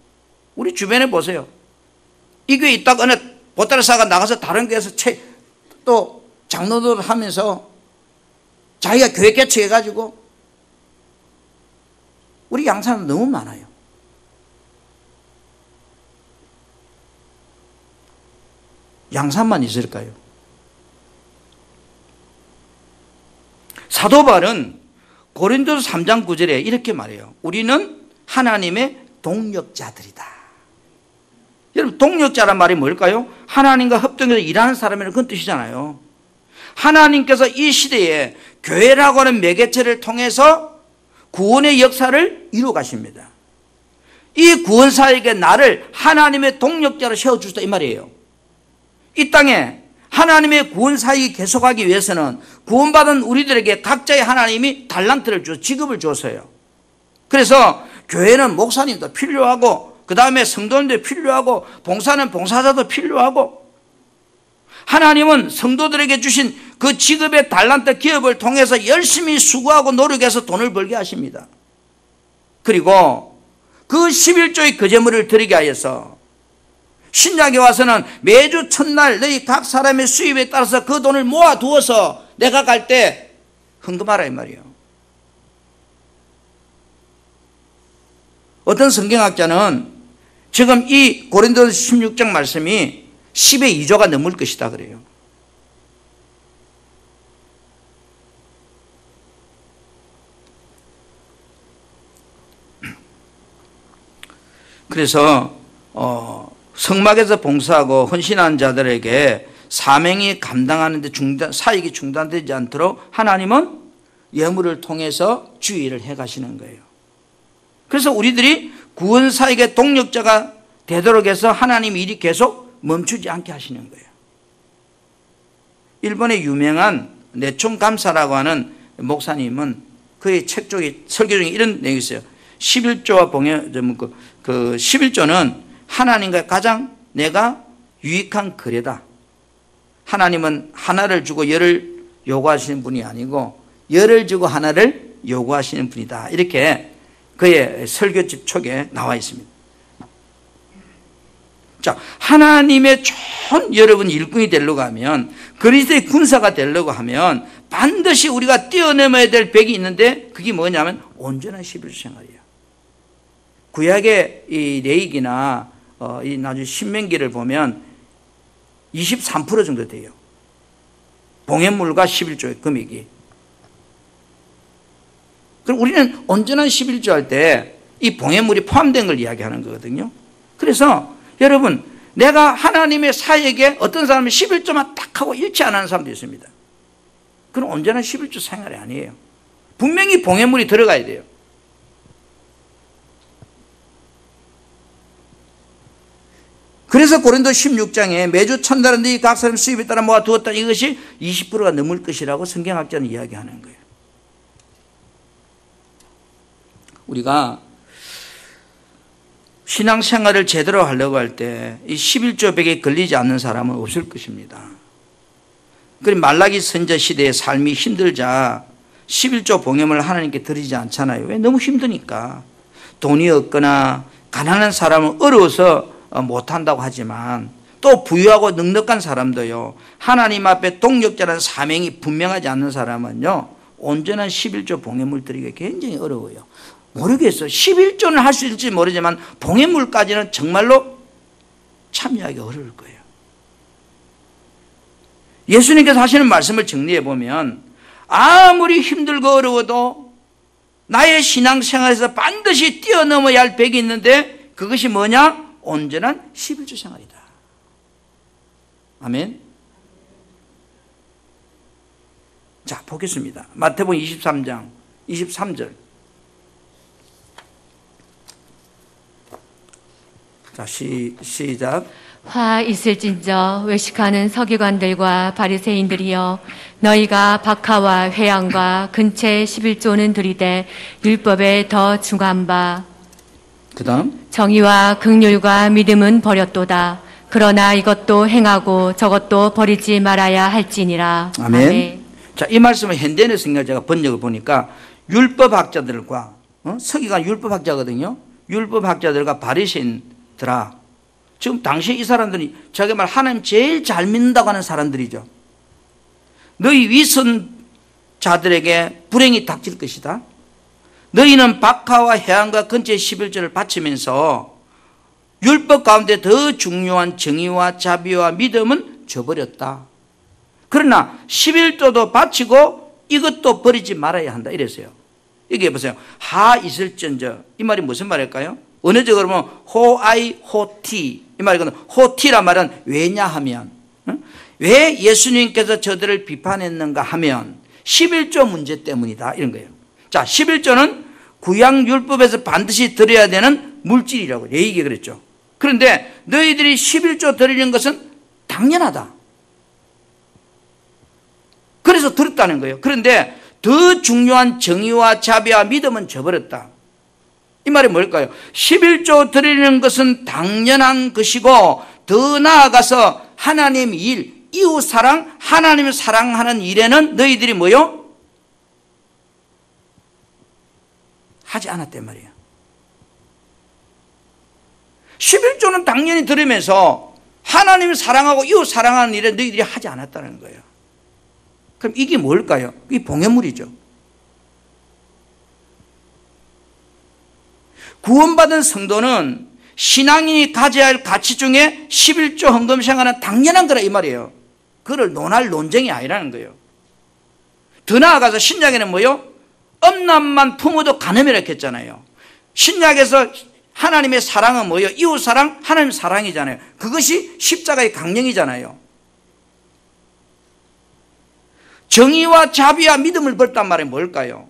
우리 주변에 보세요. 이 교회에 있다가 어느 보따리 싸가 나가서 다른 교회에서 또 장로들 하면서 자기가 교회 개척해가지고 우리 양산은 너무 많아요. 양산만 있을까요? 사도 바울은 고린도서 3장 9절에 이렇게 말해요. 우리는 하나님의 동력자들이다. 여러분 동력자란 말이 뭘까요? 하나님과 협동해서 일하는 사람이라는 그런 뜻이잖아요. 하나님께서 이 시대에 교회라고 하는 매개체를 통해서 구원의 역사를 이루어 가십니다. 이 구원사에게 나를 하나님의 동력자로 세워주시다 이 말이에요. 이 땅에 하나님의 구원 사역이 계속하기 위해서는 구원받은 우리들에게 각자의 하나님이 달란트를 주어 직업을 줬어요. 그래서 교회는 목사님도 필요하고, 그 다음에 성도님도 필요하고, 봉사는 봉사자도 필요하고, 하나님은 성도들에게 주신 그 직업의 달란트 기업을 통해서 열심히 수고하고 노력해서 돈을 벌게 하십니다. 그리고 그 11조의 거제물을 드리게 하여서 신약에 와서는 매주 첫날 너희 각 사람의 수입에 따라서 그 돈을 모아두어서 내가 갈 때 헌금하라 이 말이에요. 어떤 성경학자는 지금 이 고린도서 16장 말씀이 10의 2조가 넘을 것이다 그래요. 그래서 성막에서 봉사하고 헌신한 자들에게 사명이 감당하는데 사역이 중단되지 않도록 하나님은 예물을 통해서 주의를 해 가시는 거예요. 그래서 우리들이 구원 사역의 동력자가 되도록 해서 하나님 일이 계속 멈추지 않게 하시는 거예요. 일본의 유명한 내총 감사라고 하는 목사님은 그의 책 쪽에 설교 중에 이런 내용이 있어요. 11조와 봉해, 그 11조는 하나님과 가장 내가 유익한 거래다. 하나님은 하나를 주고 열을 요구하시는 분이 아니고 열을 주고 하나를 요구하시는 분이다. 이렇게 그의 설교집 촉에 나와 있습니다. 자, 하나님의 좋은 여러분 일꾼이 되려고 하면, 그리스도의 군사가 되려고 하면 반드시 우리가 뛰어넘어야 될 벽이 있는데 그게 뭐냐면 온전한 11조 생활이에요. 구약의 이 레위기나 이 나중에 신명기를 보면 23% 정도 돼요. 봉헌물과 11조의 금액이. 그럼 우리는 온전한 11조 할 때 이 봉헌물이 포함된 걸 이야기하는 거거든요. 그래서 여러분, 내가 하나님의 사역에 어떤 사람은 11조만 딱 하고 일치 안 하는 사람도 있습니다. 그건 온전한 11조 생활이 아니에요. 분명히 봉헌물이 들어가야 돼요. 그래서 고린도 16장에 매주 천달은 너희 각 사람 수입에 따라 모아두었다, 이것이 20%가 넘을 것이라고 성경학자는 이야기하는 거예요. 우리가 신앙생활을 제대로 하려고 할 때 이 11조 벽에 걸리지 않는 사람은 없을 것입니다. 그리고 말라기 선자 시대의 삶이 힘들자 11조 봉헌을 하나님께 드리지 않잖아요. 왜? 너무 힘드니까. 돈이 없거나 가난한 사람은 어려워서 못한다고 하지만, 또 부유하고 넉넉한 사람도요, 하나님 앞에 동력자라는 사명이 분명하지 않는 사람은요, 온전한 11조 봉헌물 드리기 굉장히 어려워요. 모르겠어요. 11조는 할 수 있을지 모르지만 봉헌물까지는 정말로 참여하기 어려울 거예요. 예수님께서 하시는 말씀을 정리해 보면, 아무리 힘들고 어려워도 나의 신앙생활에서 반드시 뛰어넘어야 할 벽이 있는데, 그것이 뭐냐? 온전한 11조 생활이다. 아멘. 자, 보겠습니다. 마태복음 23장 23절. 자, 시작. 화 있을진저 외식하는 서기관들과 바리새인들이여, 너희가 박하와 회양과 근체 11조는 들이되 율법에 더 중한 바 그 다음 정의와 긍휼과 믿음은 버렸도다. 그러나 이것도 행하고 저것도 버리지 말아야 할지니라. 아멘. 아멘. 자, 이 말씀은 현대인의 성경 제가 번역을 보니까 율법학자들과 서기관 율법학자거든요. 율법학자들과 바리새인들아, 지금 당시에 이 사람들이 자기 말 하나님 제일 잘 믿는다고 하는 사람들이죠. 너희 위선자들에게 불행이 닥칠 것이다. 너희는 박하와 해안과 근처의 11조를 바치면서 율법 가운데 더 중요한 정의와 자비와 믿음은 저버렸다. 그러나 11조도 바치고 이것도 버리지 말아야 한다, 이랬어요. 여기 보세요. 하 있을전저, 이 말이 무슨 말일까요? 언어적으로 보면 호아이 호티, 이 말이거든요. 호티란 말은 왜냐하면, 왜 예수님께서 저들을 비판했는가 하면 11조 문제 때문이다, 이런 거예요. 자, 11조는 구약율법에서 반드시 드려야 되는 물질이라고 레위기에 그랬죠. 그런데 너희들이 11조 드리는 것은 당연하다. 그래서 들었다는 거예요. 그런데 더 중요한 정의와 자비와 믿음은 저버렸다. 이 말이 뭘까요? 11조 드리는 것은 당연한 것이고 더 나아가서 하나님 일, 이웃 사랑, 하나님을 사랑하는 일에는 너희들이 뭐요? 하지 않았단 말이에요. 11조는 당연히 들으면서 하나님을 사랑하고 이웃 사랑하는 일에 너희들이 하지 않았다는 거예요. 그럼 이게 뭘까요? 이게 봉해물이죠. 구원받은 성도는 신앙인이 가져야 할 가치 중에 11조 헌금 생활은 당연한 거라 이 말이에요. 그걸 논할 논쟁이 아니라는 거예요. 더 나아가서 신약에는 뭐요? 엄남만 품어도 간음이라 했잖아요. 신약에서 하나님의 사랑은 뭐예요? 이웃 사랑, 하나님 사랑이잖아요. 그것이 십자가의 강령이잖아요. 정의와 자비와 믿음을 벌단 말이 뭘까요?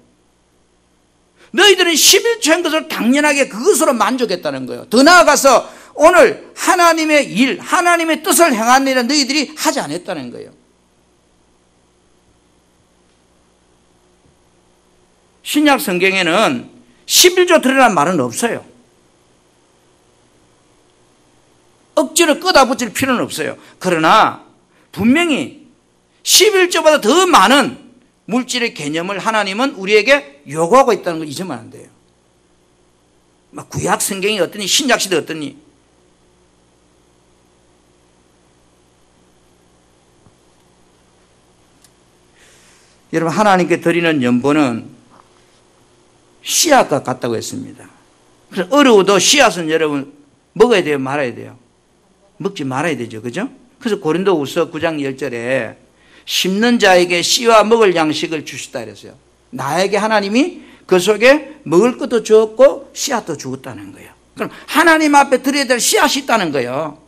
너희들은 11조인 것을 당연하게 그것으로 만족했다는 거예요. 더 나아가서 오늘 하나님의 일, 하나님의 뜻을 행하는 일은 너희들이 하지 않았다는 거예요. 신약 성경에는 11조 드리라는 말은 없어요. 억지로 끄다 붙일 필요는 없어요. 그러나 분명히 11조보다 더 많은 물질의 개념을 하나님은 우리에게 요구하고 있다는 걸 잊으면 안 돼요. 막 구약 성경이 어떠니 신약 시대 어떠니 여러분 하나님께 드리는 연보는 씨앗과 같다고 했습니다. 그래서 어려워도 씨앗은 여러분 먹어야 돼요, 말아야 돼요? 먹지 말아야 되죠, 그죠? 그래서 고린도후서 9장 10절에 심는 자에게 씨와 먹을 양식을 주시다 그랬어요. 나에게 하나님이 그 속에 먹을 것도 주었고 씨앗도 주었다는 거예요. 그럼 하나님 앞에 드려야 될 씨앗이 있다는 거예요.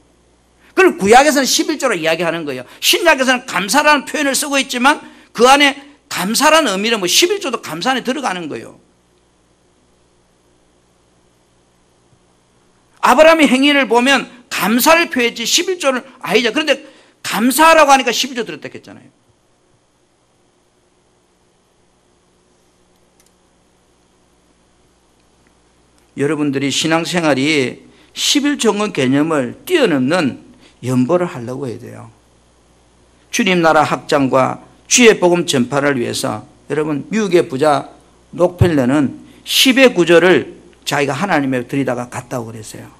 그걸 구약에서는 11조로 이야기하는 거예요. 신약에서는 감사라는 표현을 쓰고 있지만 그 안에 감사라는 의미는 뭐 11조도 감사 안에 들어가는 거예요. 아브라함의 행위를 보면 감사를 표했지 11조는 아니죠. 그런데 감사하라고 하니까 11조 들었다 했잖아요. 여러분들이 신앙생활이 11조헌금 개념을 뛰어넘는 연보를 하려고 해야 돼요. 주님 나라 확장과 주의 복음 전파를 위해서 여러분 미국의 부자 록펠러는 10의 구조를 자기가 하나님에 드리다가 갔다고 그랬어요.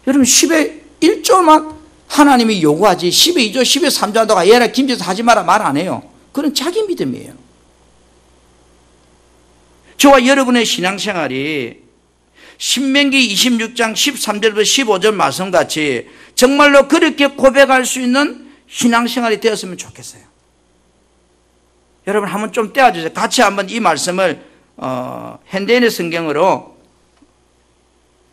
여러분 10의 1조만 하나님이 요구하지 10의 2조 10의 3조 한다고 얘라 김제서 하지 마라 말 안 해요. 그건 자기 믿음이에요. 저와 여러분의 신앙생활이 신명기 26장 13절부터 15절 말씀같이 정말로 그렇게 고백할 수 있는 신앙생활이 되었으면 좋겠어요. 여러분 한번 좀 떼어주세요. 같이 한번 이 말씀을 현대인의 성경으로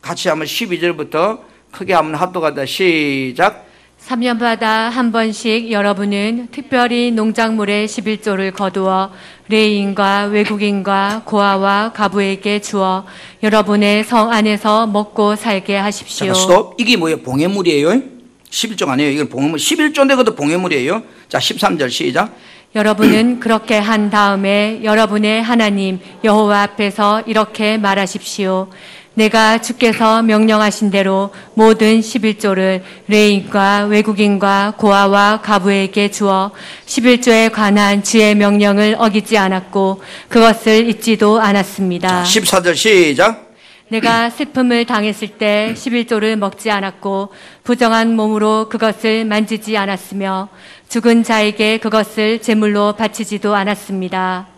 같이 한번 12절부터 크게 한번 합독하다 시작. 3년마다 한 번씩 여러분은 특별히 농작물의 11조를 거두어 레인과 외국인과 고아와 가부에게 주어 여러분의 성 안에서 먹고 살게 하십시오. 잠깐 스톱. 이게 뭐예요? 봉해물이에요? 11조가 아니에요. 이건 봉해물. 11조인데 그것도 봉해물이에요. 자 13절 시작. 여러분은 그렇게 한 다음에 여러분의 하나님 여호와 앞에서 이렇게 말하십시오. 내가 주께서 명령하신 대로 모든 11조를 레인과 외국인과 고아와 가부에게 주어 11조에 관한 주의 명령을 어기지 않았고 그것을 잊지도 않았습니다. 14절 시작. 내가 슬픔을 당했을 때 11조를 먹지 않았고 부정한 몸으로 그것을 만지지 않았으며 죽은 자에게 그것을 제물로 바치지도 않았습니다.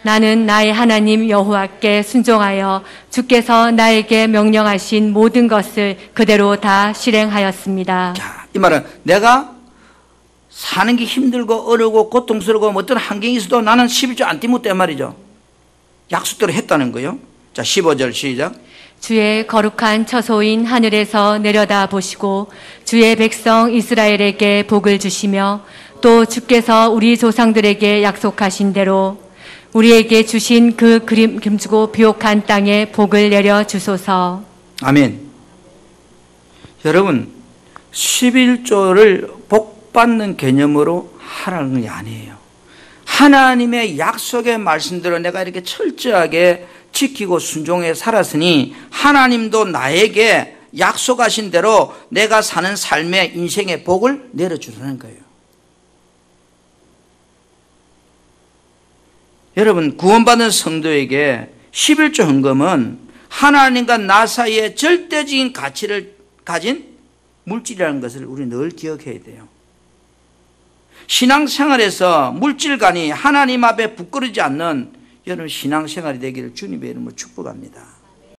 나는 나의 하나님 여호와께 순종하여 주께서 나에게 명령하신 모든 것을 그대로 다 실행하였습니다. 자, 이 말은 내가 사는 게 힘들고 어려우고 고통스러우고 어떤 환경이 있어도 나는 11조 안 띄묻대 말이죠. 약속대로 했다는 거예요. 자 15절 시작. 주의 거룩한 처소인 하늘에서 내려다 보시고 주의 백성 이스라엘에게 복을 주시며 또 주께서 우리 조상들에게 약속하신 대로 우리에게 주신 그 기름주고 비옥한 땅에 복을 내려 주소서. 아멘. 여러분 11조를 복 받는 개념으로 하라는 게 아니에요. 하나님의 약속의 말씀대로 내가 이렇게 철저하게 지키고 순종해 살았으니 하나님도 나에게 약속하신 대로 내가 사는 삶의 인생의 복을 내려주라는 거예요. 여러분, 구원받은 성도에게 11조 헌금은 하나님과 나 사이에 절대적인 가치를 가진 물질이라는 것을 우리 늘 기억해야 돼요. 신앙생활에서 물질관이 하나님 앞에 부끄러지 않는 여러분 신앙생활이 되기를 주님의 이름으로 축복합니다.